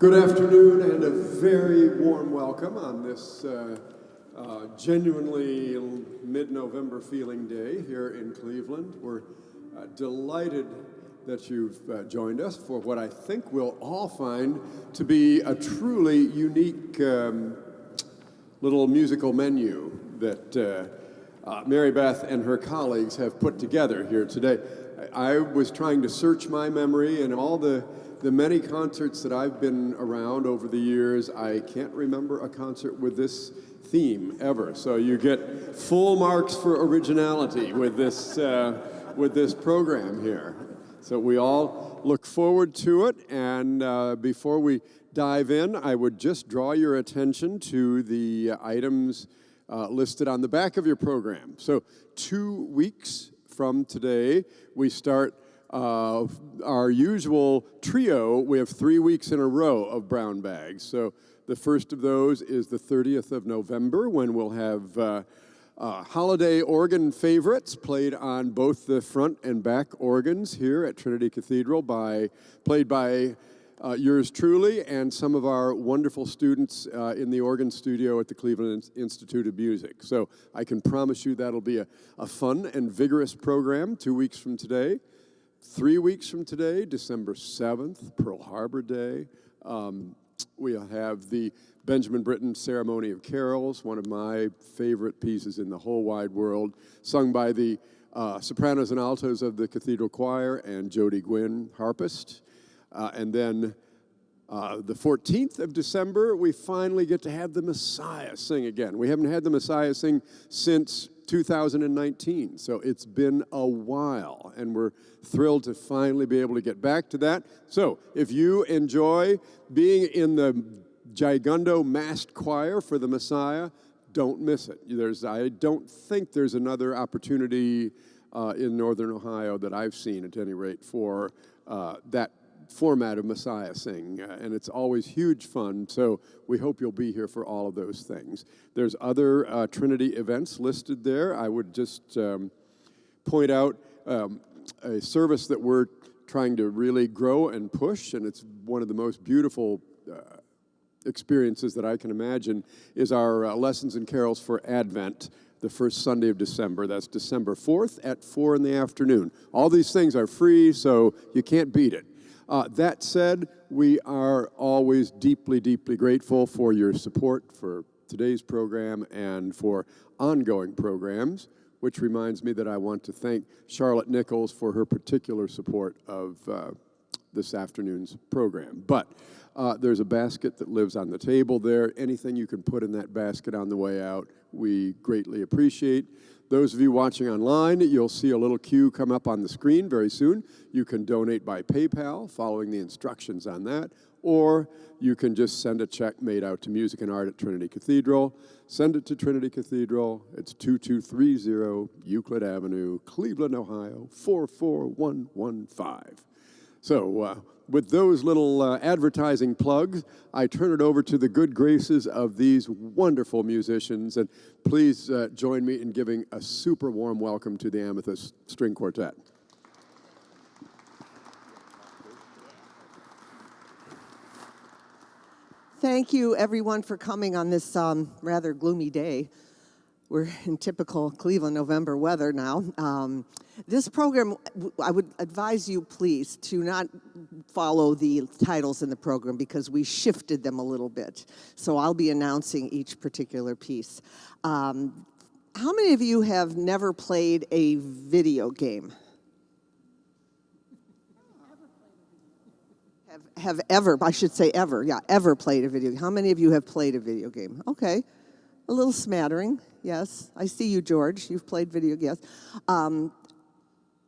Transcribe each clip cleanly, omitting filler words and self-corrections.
Good afternoon and a very warm welcome on this genuinely mid-November feeling day here in Cleveland. We're delighted that you've joined us for what I think we'll all find to be a truly unique little musical menu that Mary Beth and her colleagues have put together here today. I was trying to search my memory, and all the many concerts that I've been around over the years, I can't remember a concert with this theme ever. So you get full marks for originality with this program here. So we all look forward to it. And before we dive in, I would just draw your attention to the items listed on the back of your program. So 2 weeks from today, we start our usual trio. We have 3 weeks in a row of BrownBag. So the first of those is the 30th of November, when we'll have holiday organ favorites played on both the front and back organs here at Trinity Cathedral, played by yours truly and some of our wonderful students in the organ studio at the Cleveland Institute of Music. So I can promise you that'll be a fun and vigorous program 2 weeks from today. 3 weeks from today, December 7th, Pearl Harbor Day, we'll have the Benjamin Britten Ceremony of Carols, one of my favorite pieces in the whole wide world, sung by the sopranos and altos of the Cathedral Choir and Jody Gwynn, harpist. And then the 14th of December, we finally get to have the Messiah sing again. We haven't had the Messiah sing since 2019, so it's been a while, and we're thrilled to finally be able to get back to that. So if you enjoy being in the Gigundo massed choir for the Messiah, don't miss it. I don't think there's another opportunity in Northern Ohio that I've seen, at any rate, for that format of Messiah sing, and it's always huge fun, so we hope you'll be here for all of those things. There's other Trinity events listed there. I would just point out a service that we're trying to really grow and push, and it's one of the most beautiful experiences that I can imagine, is our Lessons and Carols for Advent, the first Sunday of December. That's December 4th at 4 in the afternoon. All these things are free, so you can't beat it. That said, we are always deeply, deeply grateful for your support for today's program and for ongoing programs, which reminds me that I want to thank Charlotte Nichols for her particular support of this afternoon's program. But there's a basket that lives on the table there. Anything you can put in that basket on the way out, we greatly appreciate. Those of you watching online, you'll see a little cue come up on the screen very soon. You can donate by PayPal, following the instructions on that, or you can just send a check made out to Music and Art at Trinity Cathedral. Send it to Trinity Cathedral. It's 2230 Euclid Avenue, Cleveland, Ohio, 44115. So with those little advertising plugs, I turn it over to the good graces of these wonderful musicians, and please join me in giving a super warm welcome to the Amethyst String Quartet. Thank you, everyone, for coming on this rather gloomy day. We're in typical Cleveland November weather now. This program, I would advise you, please, to not follow the titles in the program, because we shifted them a little bit. So I'll be announcing each particular piece. How many of you have never played a video game? Have ever, I should say ever, yeah, ever played a video game. How many of you have played a video game? Okay, a little smattering, yes. I see you, George. You've played video games.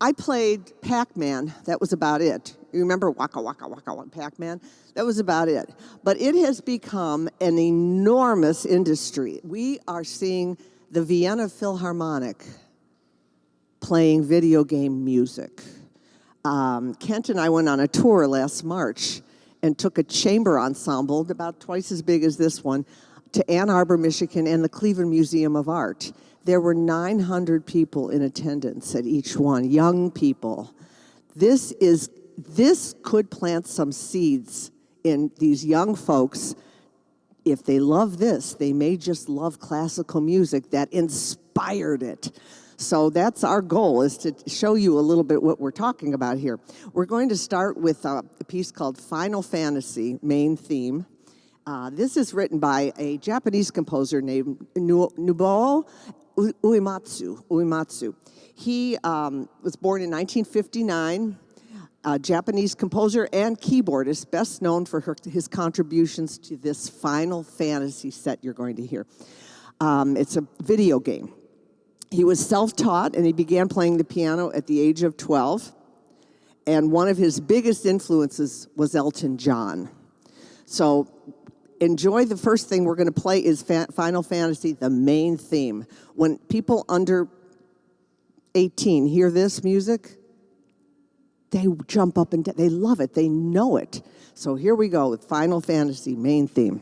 I played Pac-Man. That was about it. You remember Waka Waka Waka Waka Pac-Man? That was about it. But it has become an enormous industry. We are seeing the Vienna Philharmonic playing video game music. Kent and I went on a tour last March and took a chamber ensemble, about twice as big as this one, to Ann Arbor, Michigan, and the Cleveland Museum of Art. There were 900 people in attendance at each one, young people. This could plant some seeds in these young folks, if they love this, they may just love classical music that inspired it. So that's our goal, is to show you a little bit what we're talking about here. We're going to start with a piece called Final Fantasy, main theme. This is written by a Japanese composer named Nobuo Uematsu. He was born in 1959, a Japanese composer and keyboardist, best known for his contributions to this Final Fantasy set you're going to hear. It's a video game. He was self-taught, and he began playing the piano at the age of 12. And one of his biggest influences was Elton John. So enjoy. The first thing we're going to play is Final Fantasy, the main theme. When people under 18 hear this music, they jump up and they love it. They know it. So here we go with Final Fantasy, main theme.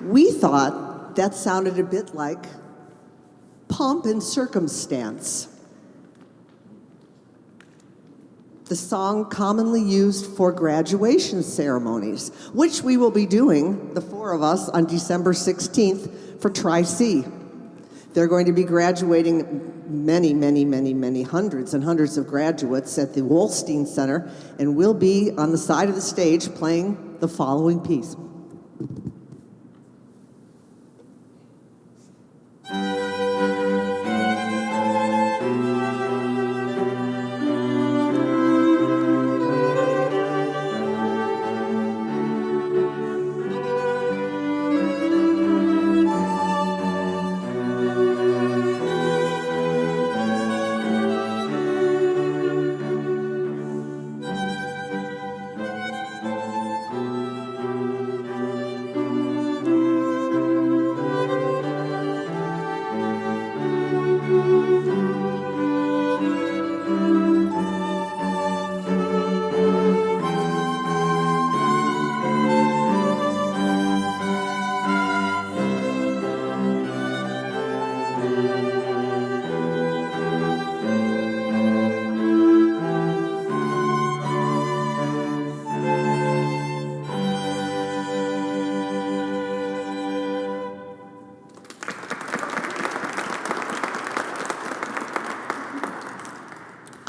We thought that sounded a bit like Pomp and Circumstance, the song commonly used for graduation ceremonies, which we will be doing, the four of us, on December 16th for Tri-C. They're going to be graduating many hundreds and hundreds of graduates at the Wolstein Center, and we'll be on the side of the stage playing the following piece.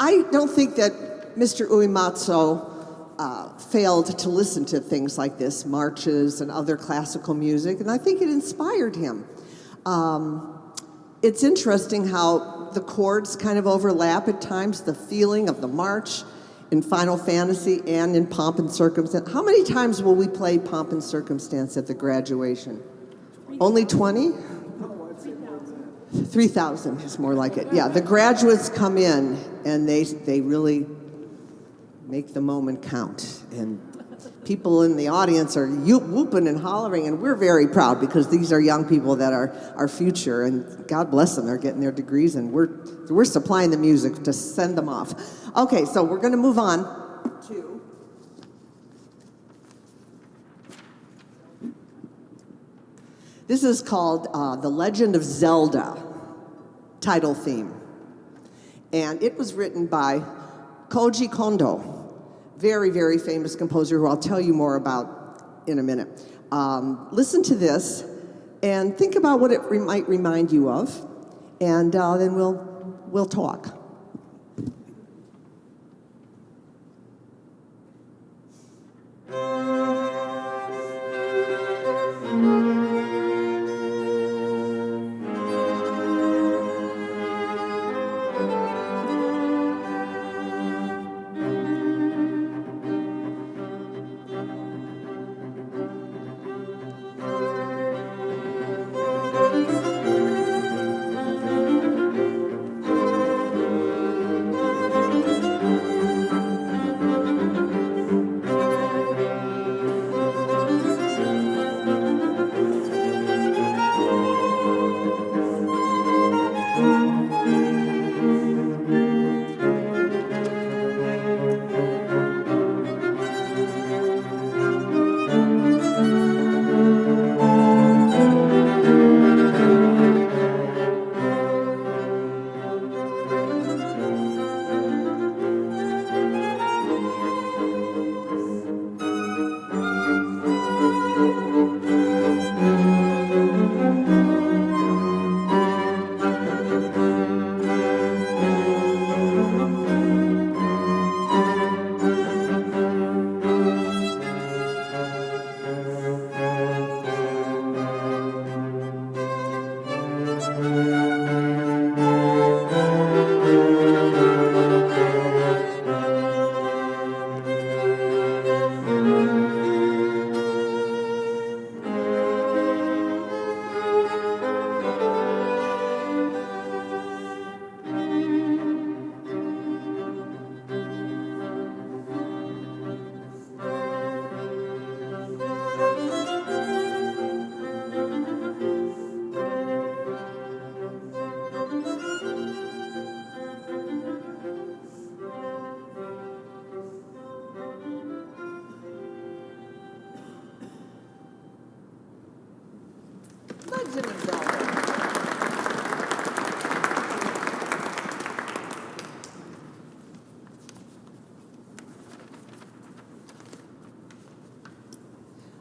I don't think that Mr. Uematsu failed to listen to things like this, marches and other classical music, and I think it inspired him. It's interesting how the chords kind of overlap at times, the feeling of the march in Final Fantasy and in Pomp and Circumstance. How many times will we play Pomp and Circumstance at the graduation? Only 20? 3,000 is more like it. Yeah, the graduates come in and they really make the moment count. And people in the audience are whooping and hollering, and we're very proud because these are young people that are our future, and God bless them, they're getting their degrees, and we're supplying the music to send them off. Okay, so we're going to move on to this is called The Legend of Zelda title theme, and it was written by Koji Kondo. Very, very famous composer who I'll tell you more about in a minute. Listen to this and think about what it might remind you of, and then we'll talk.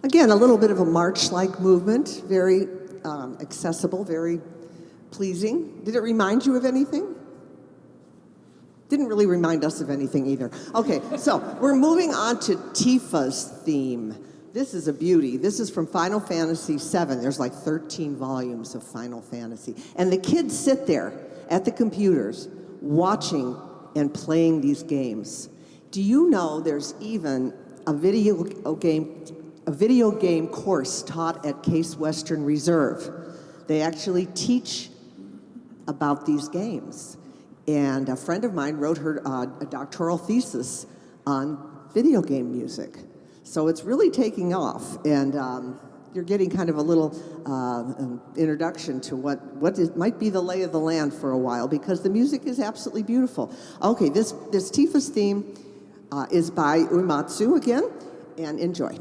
Again, a little bit of a march-like movement, very accessible, very pleasing. Did it remind you of anything? Didn't really remind us of anything either. Okay, so we're moving on to Tifa's theme. This is a beauty. This is from Final Fantasy VII. There's like 13 volumes of Final Fantasy. And the kids sit there at the computers watching and playing these games. Do you know there's even a video game course taught at Case Western Reserve? They actually teach about these games. And a friend of mine wrote her a doctoral thesis on video game music. So it's really taking off, and you're getting kind of a little introduction to what might be the lay of the land for a while, because the music is absolutely beautiful. Okay, this Tifa's theme is by Uematsu again, and enjoy.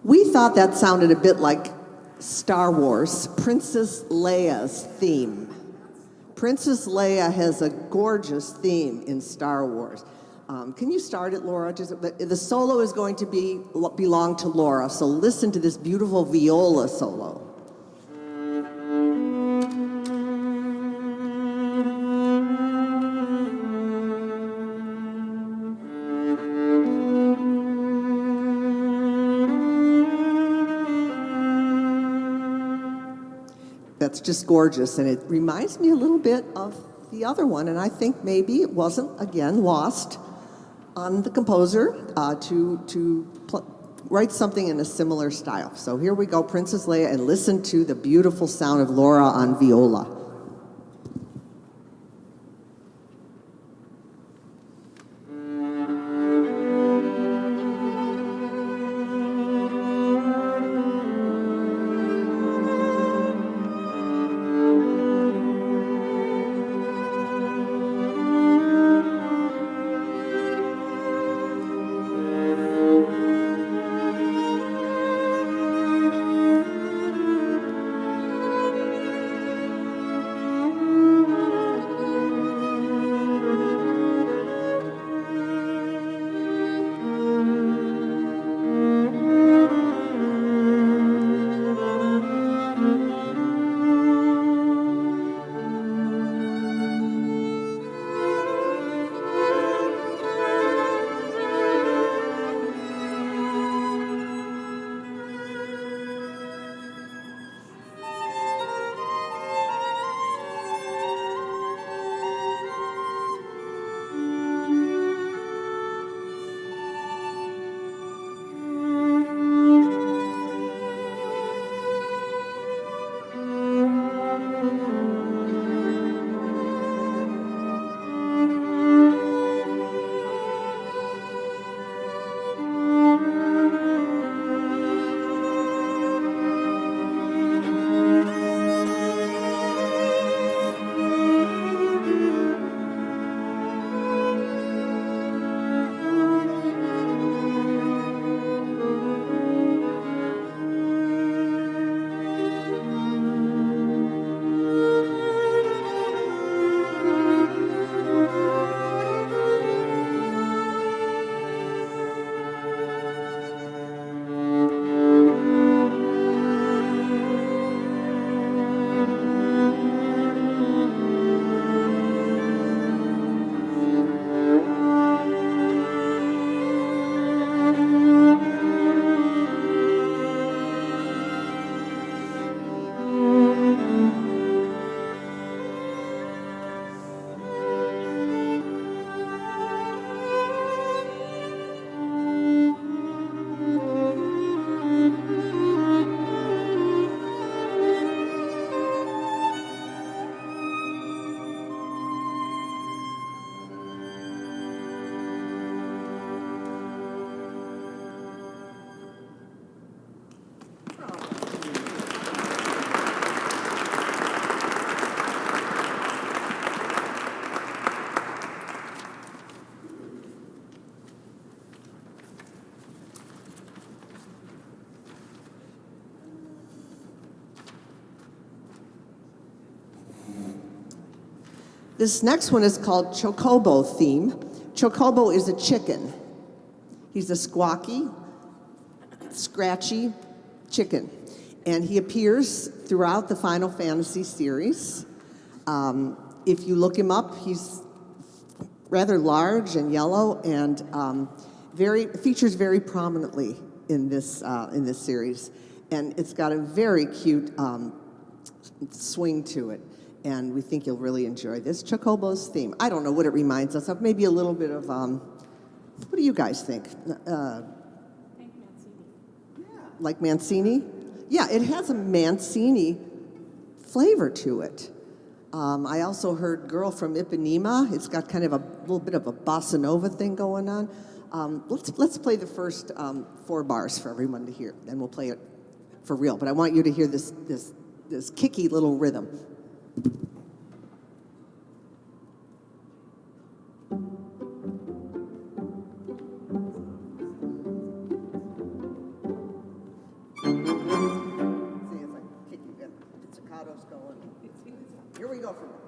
We thought that sounded a bit like Star Wars, Princess Leia's theme. Princess Leia has a gorgeous theme in Star Wars. Can you start it, Laura? The solo is going to belong to Laura, so listen to this beautiful viola solo. That's just gorgeous, and it reminds me a little bit of the other one, and I think maybe it wasn't, again, lost on the composer to write something in a similar style. So here we go, Princess Leia, and listen to the beautiful sound of Laura on viola. This next one is called Chocobo theme. Chocobo is a chicken. He's a squawky, scratchy chicken. And he appears throughout the Final Fantasy series. If you look him up, he's rather large and yellow and features very prominently in this series. And it's got a very cute swing to it. And we think you'll really enjoy this. Chocobo's theme. I don't know what it reminds us of. Maybe a little bit of, what do you guys think? Like Mancini? Yeah, it has a Mancini flavor to it. I also heard Girl from Ipanema. It's got kind of a little bit of a bossa nova thing going on. Let's play the first 4 bars for everyone to hear, and we'll play it for real. But I want you to hear this kicky little rhythm. from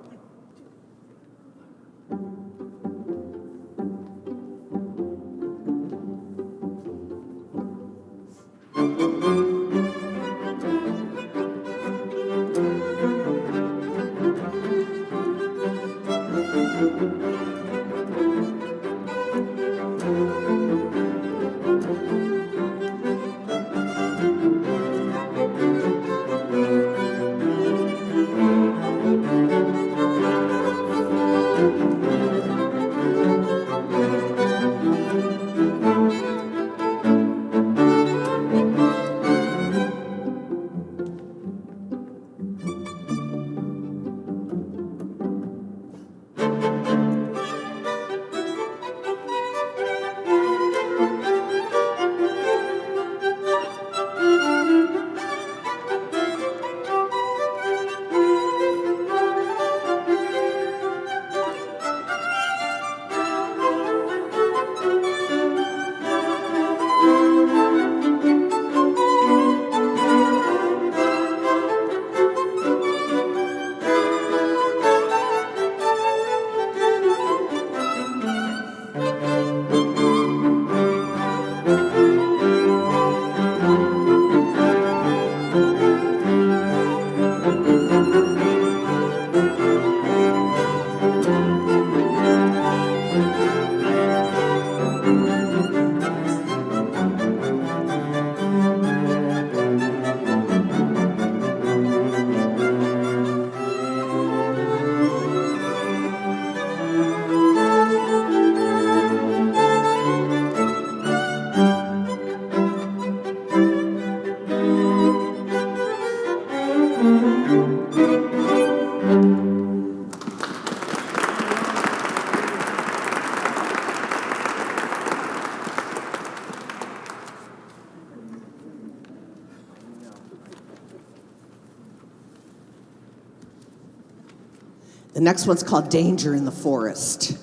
The next one's called Danger in the Forest.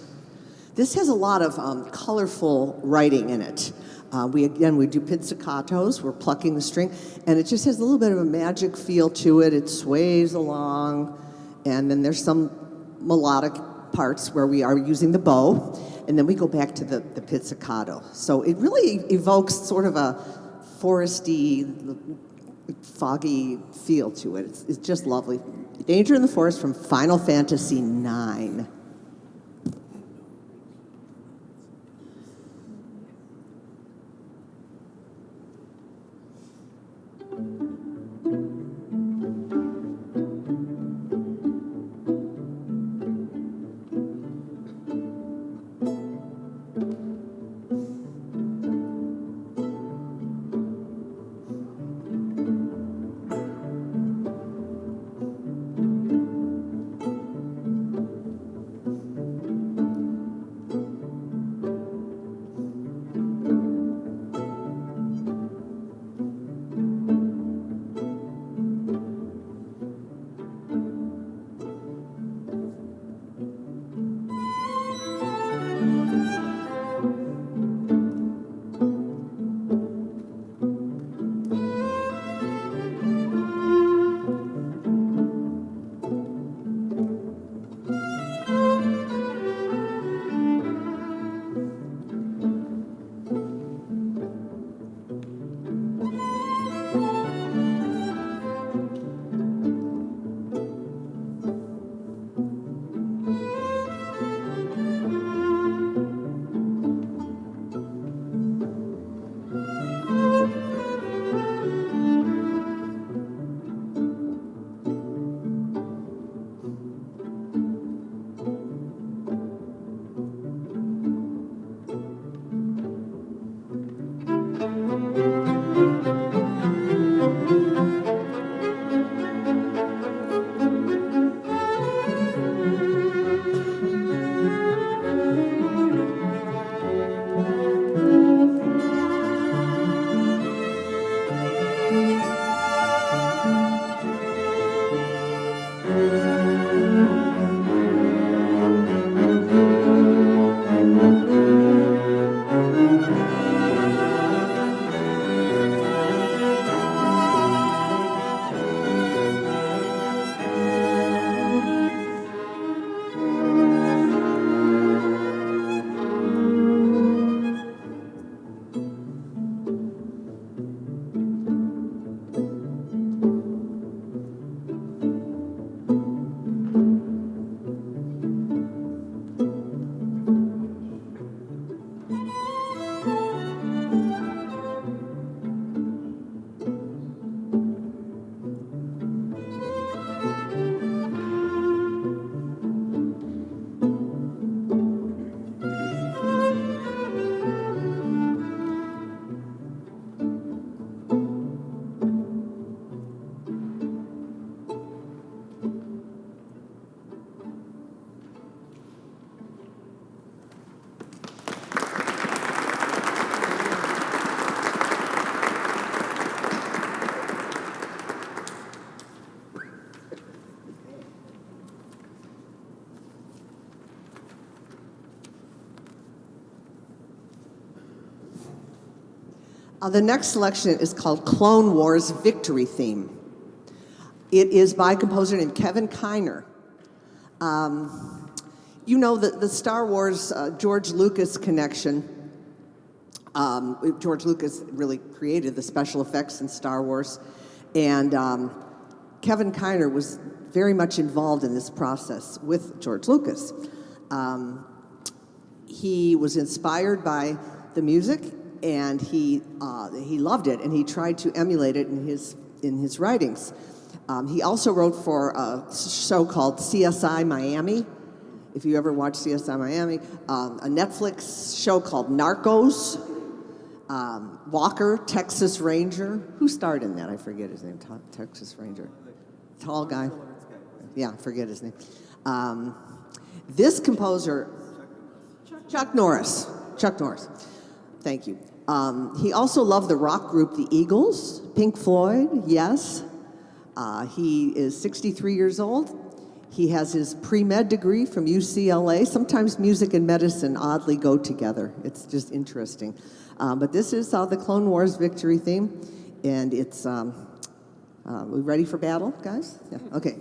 This has a lot of colorful writing in it. We do pizzicatos, we're plucking the string, and it just has a little bit of a magic feel to it. It sways along, and then there's some melodic parts where we are using the bow, and then we go back to the pizzicato. So it really evokes sort of a foresty, foggy feel to it. It's just lovely. Danger in the Forest from Final Fantasy IX. The next selection is called Clone Wars Victory Theme. It is by a composer named Kevin Kiner. You know the Star Wars George Lucas connection. George Lucas really created the special effects in Star Wars, and Kevin Kiner was very much involved in this process with George Lucas. He was inspired by the music, and he loved it, and he tried to emulate it in his writings. He also wrote for a show called CSI Miami. If you ever watch CSI Miami, a Netflix show called Narcos. Walker, Texas Ranger. Who starred in that? I forget his name. Texas Ranger. Tall guy. Yeah, I forget his name. This composer, Chuck Norris. Chuck Norris. Thank you. He also loved the rock group The Eagles, Pink Floyd, yes. He is 63 years old. He has his pre-med degree from UCLA. Sometimes music and medicine oddly go together. It's just interesting. But this is the Clone Wars Victory Theme, and it's, we ready for battle, guys? Yeah, okay.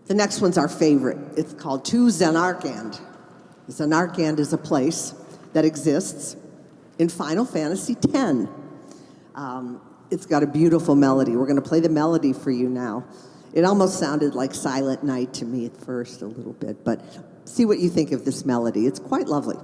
The next one's our favorite. It's called To Xenarkand. Xenarkand is a place that exists in Final Fantasy X. It's got a beautiful melody. We're going to play the melody for you now. It almost sounded like Silent Night to me at first a little bit, but see what you think of this melody. It's quite lovely.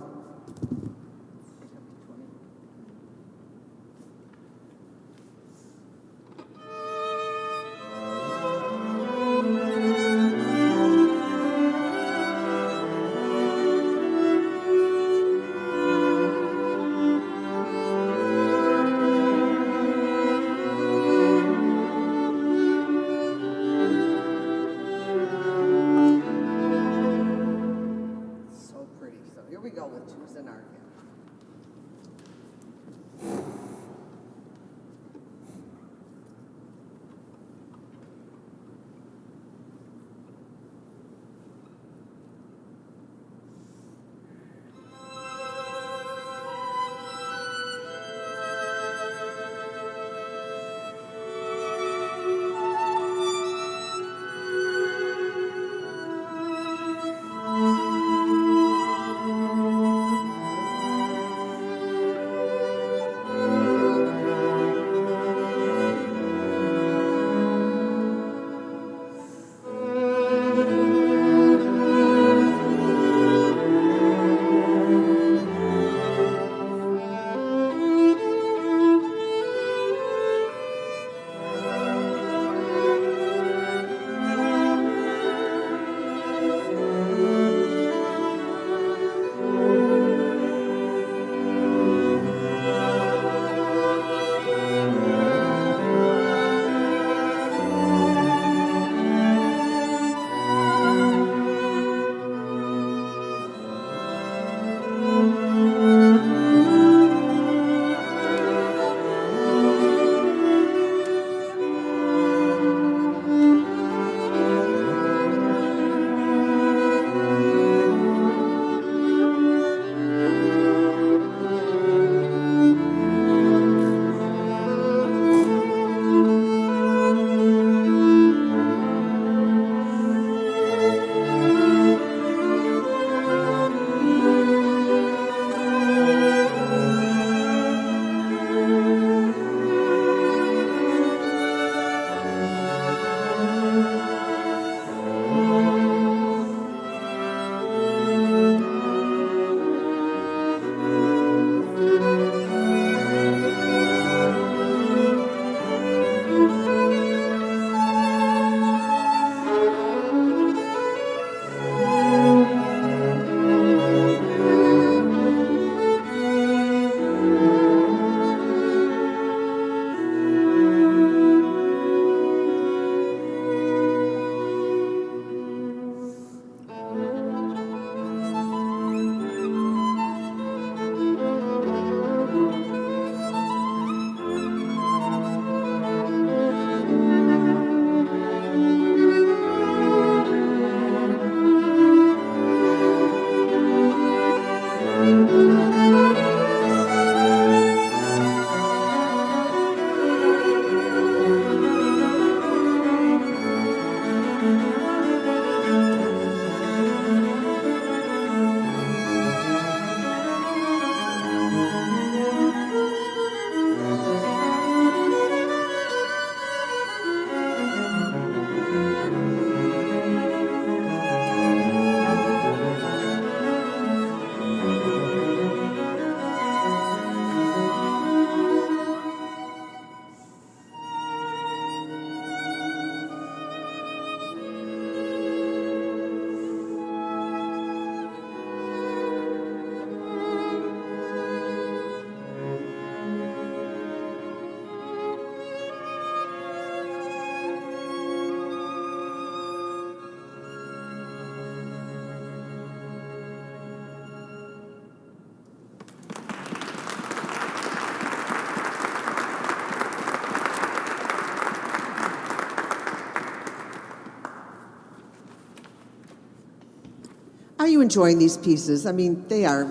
Are you enjoying these pieces? I mean, they are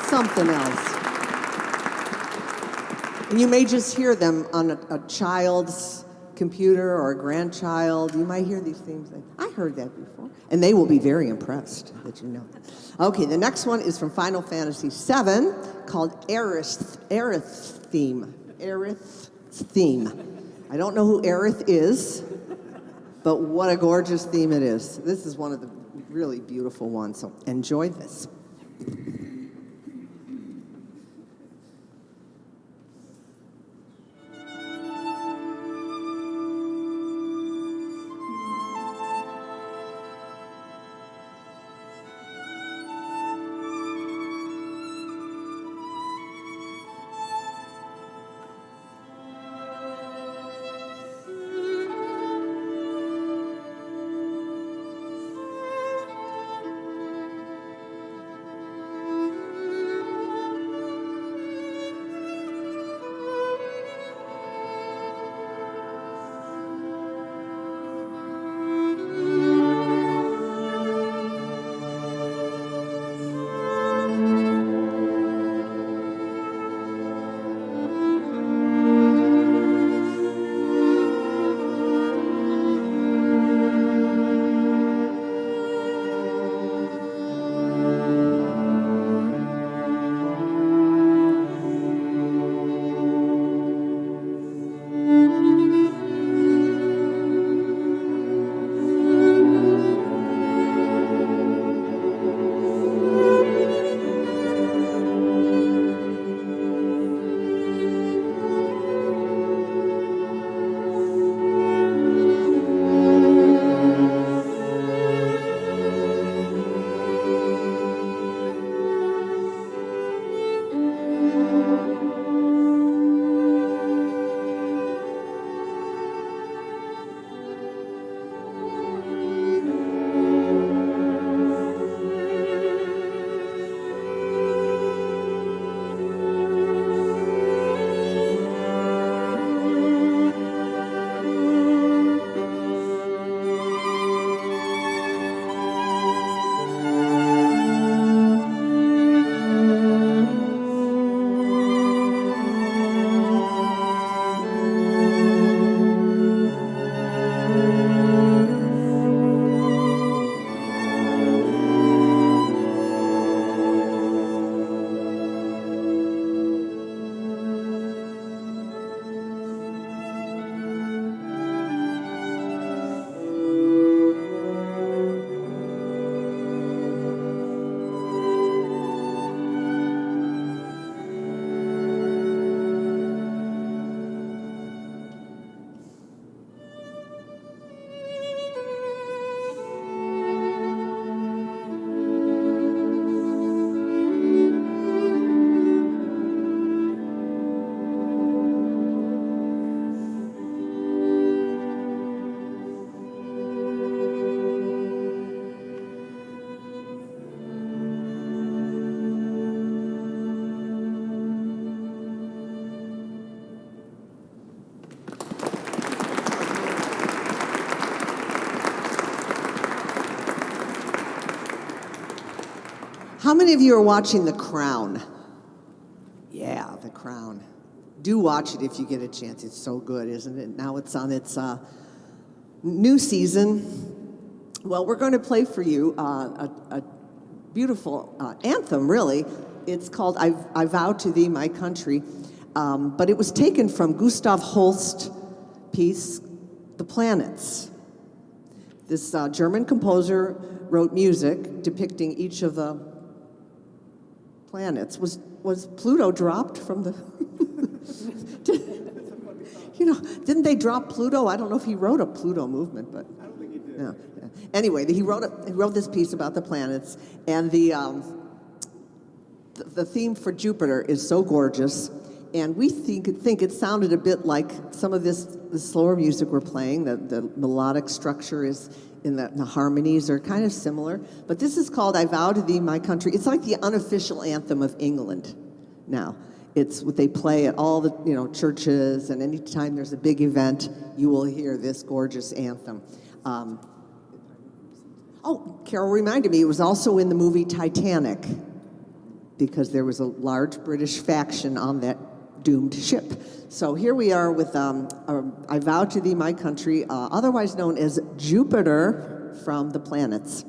something else. And you may just hear them on a child's computer or a grandchild. You might hear these things. I heard that before. And they will be very impressed that you know. Okay, the next one is from Final Fantasy VII called Aerith Theme. Aerith Theme. I don't know who Aerith is, but what a gorgeous theme it is. This is one of the really beautiful ones, so enjoy this. How many of you are watching The Crown? Yeah, The Crown. Do watch it if you get a chance. It's so good, isn't it? Now it's on its new season. Well, we're going to play for you a beautiful anthem, really. It's called I Vow to Thee, My Country. But it was taken from Gustav Holst's piece, The Planets. This German composer wrote music depicting each of the planets. Was Pluto dropped from the... didn't they drop Pluto? I don't know if he wrote a Pluto movement, but... I don't think he did. Yeah. Anyway, he wrote this piece about the planets, and the theme for Jupiter is so gorgeous, and we think it sounded a bit like some of the slower music we're playing. The melodic structure is in the harmonies are kind of similar, but this is called I Vow to Thee, My Country. It's like the unofficial anthem of England now. It's what they play at all the churches, and anytime there's a big event, you will hear this gorgeous anthem. Oh, Carol reminded me, it was also in the movie Titanic, because there was a large British faction on that doomed ship. So here we are with I Vow to Thee, My Country, otherwise known as Jupiter from the Planets.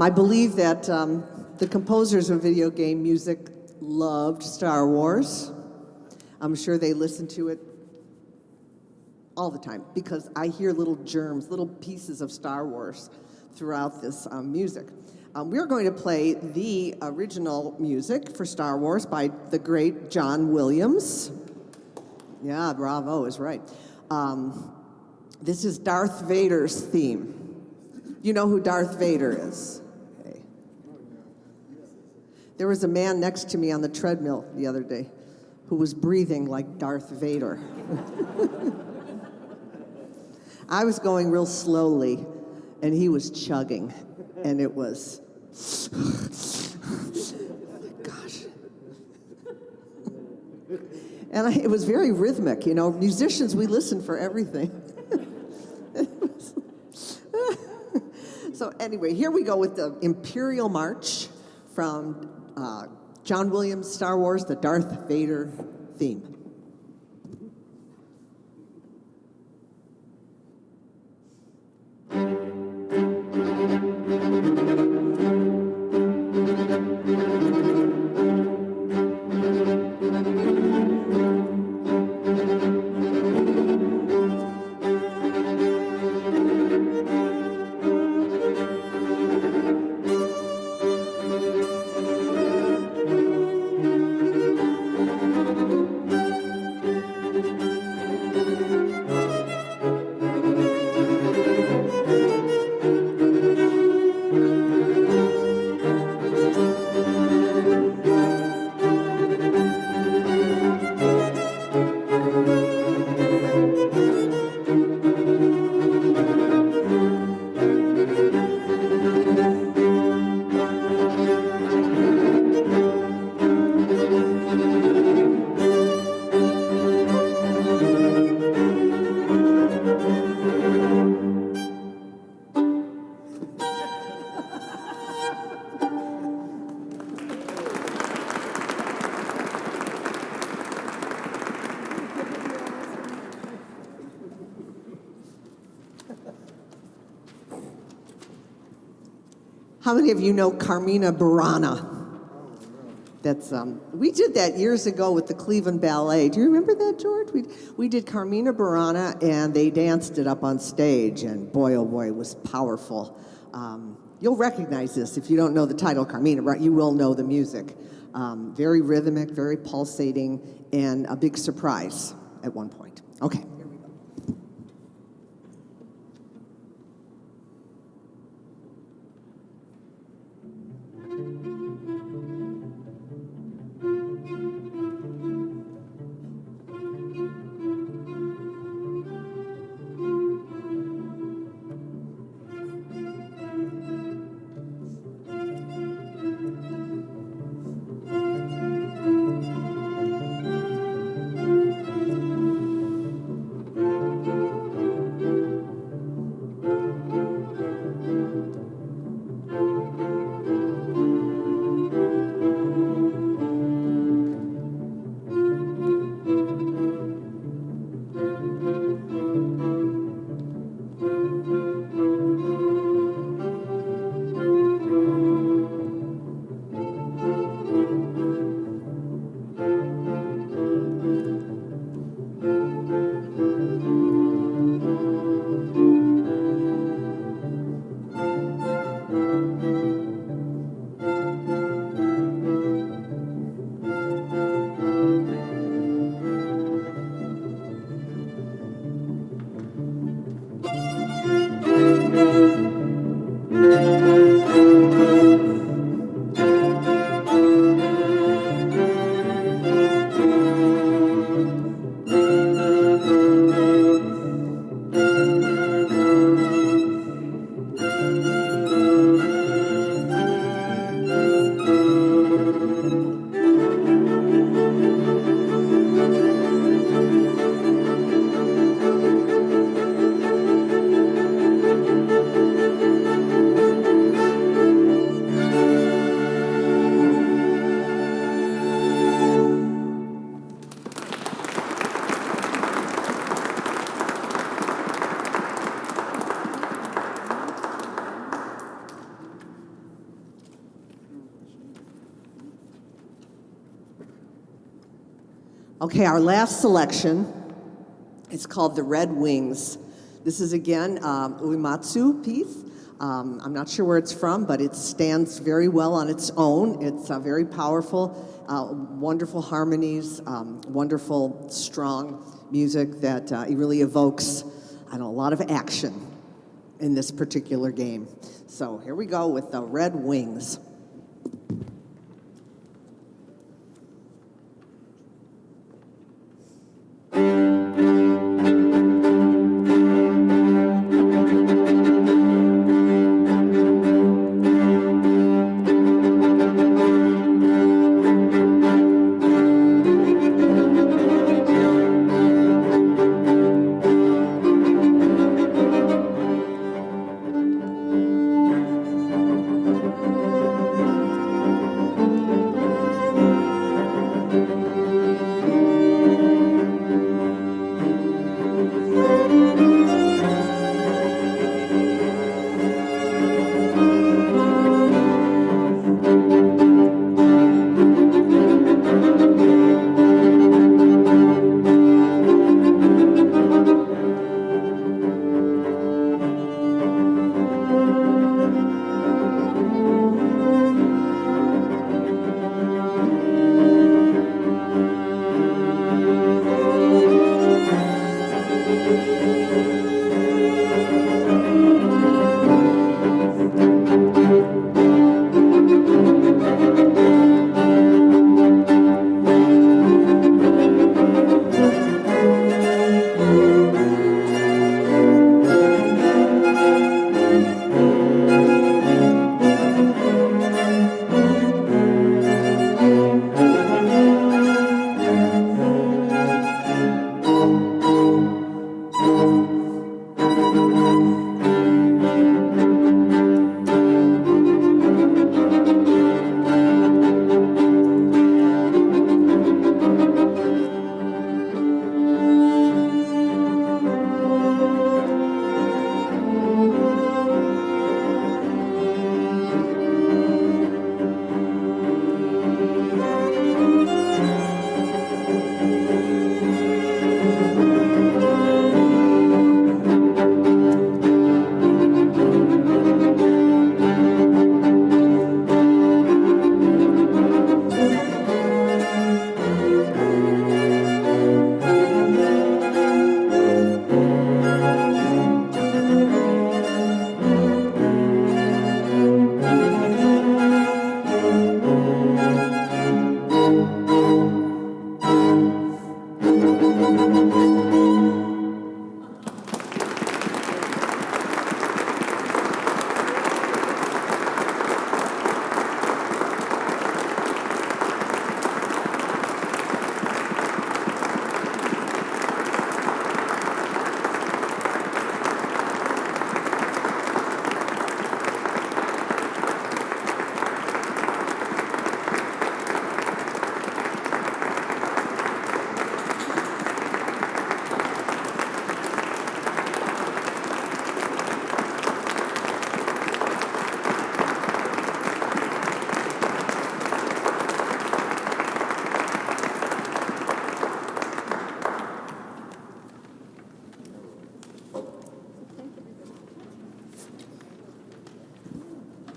I believe that the composers of video game music loved Star Wars. I'm sure they listened to it all the time because I hear little germs, little pieces of Star Wars throughout this music. We're going to play the original music for Star Wars by the great John Williams. Yeah, bravo is right. This is Darth Vader's theme. You know who Darth Vader is? Okay. There was a man next to me on the treadmill the other day who was breathing like Darth Vader. I was going real slowly, and he was chugging, and it was, gosh. And it was very rhythmic, you know. Musicians, we listen for everything. So anyway, here we go with the Imperial March from John Williams' Star Wars, the Darth Vader theme. How many of you know Carmina Burana? That's we did that years ago with the Cleveland Ballet. Do you remember that, George? We did Carmina Burana, and they danced it up on stage, and boy, oh boy, it was powerful. You'll recognize this if you don't know the title Carmina Burana. You will know the music. Very rhythmic, very pulsating, and a big surprise at one point. Okay. Okay, our last selection is called The Red Wings. This is again Uematsu piece. I'm not sure where it's from, but it stands very well on its own. It's very powerful, wonderful harmonies, wonderful, strong music that it really evokes, I don't know, a lot of action in this particular game. So here we go with The Red Wings.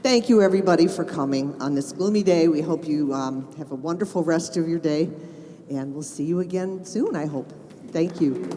Thank you, everybody, for coming on this gloomy day. We hope you have a wonderful rest of your day, and we'll see you again soon, I hope. Thank you.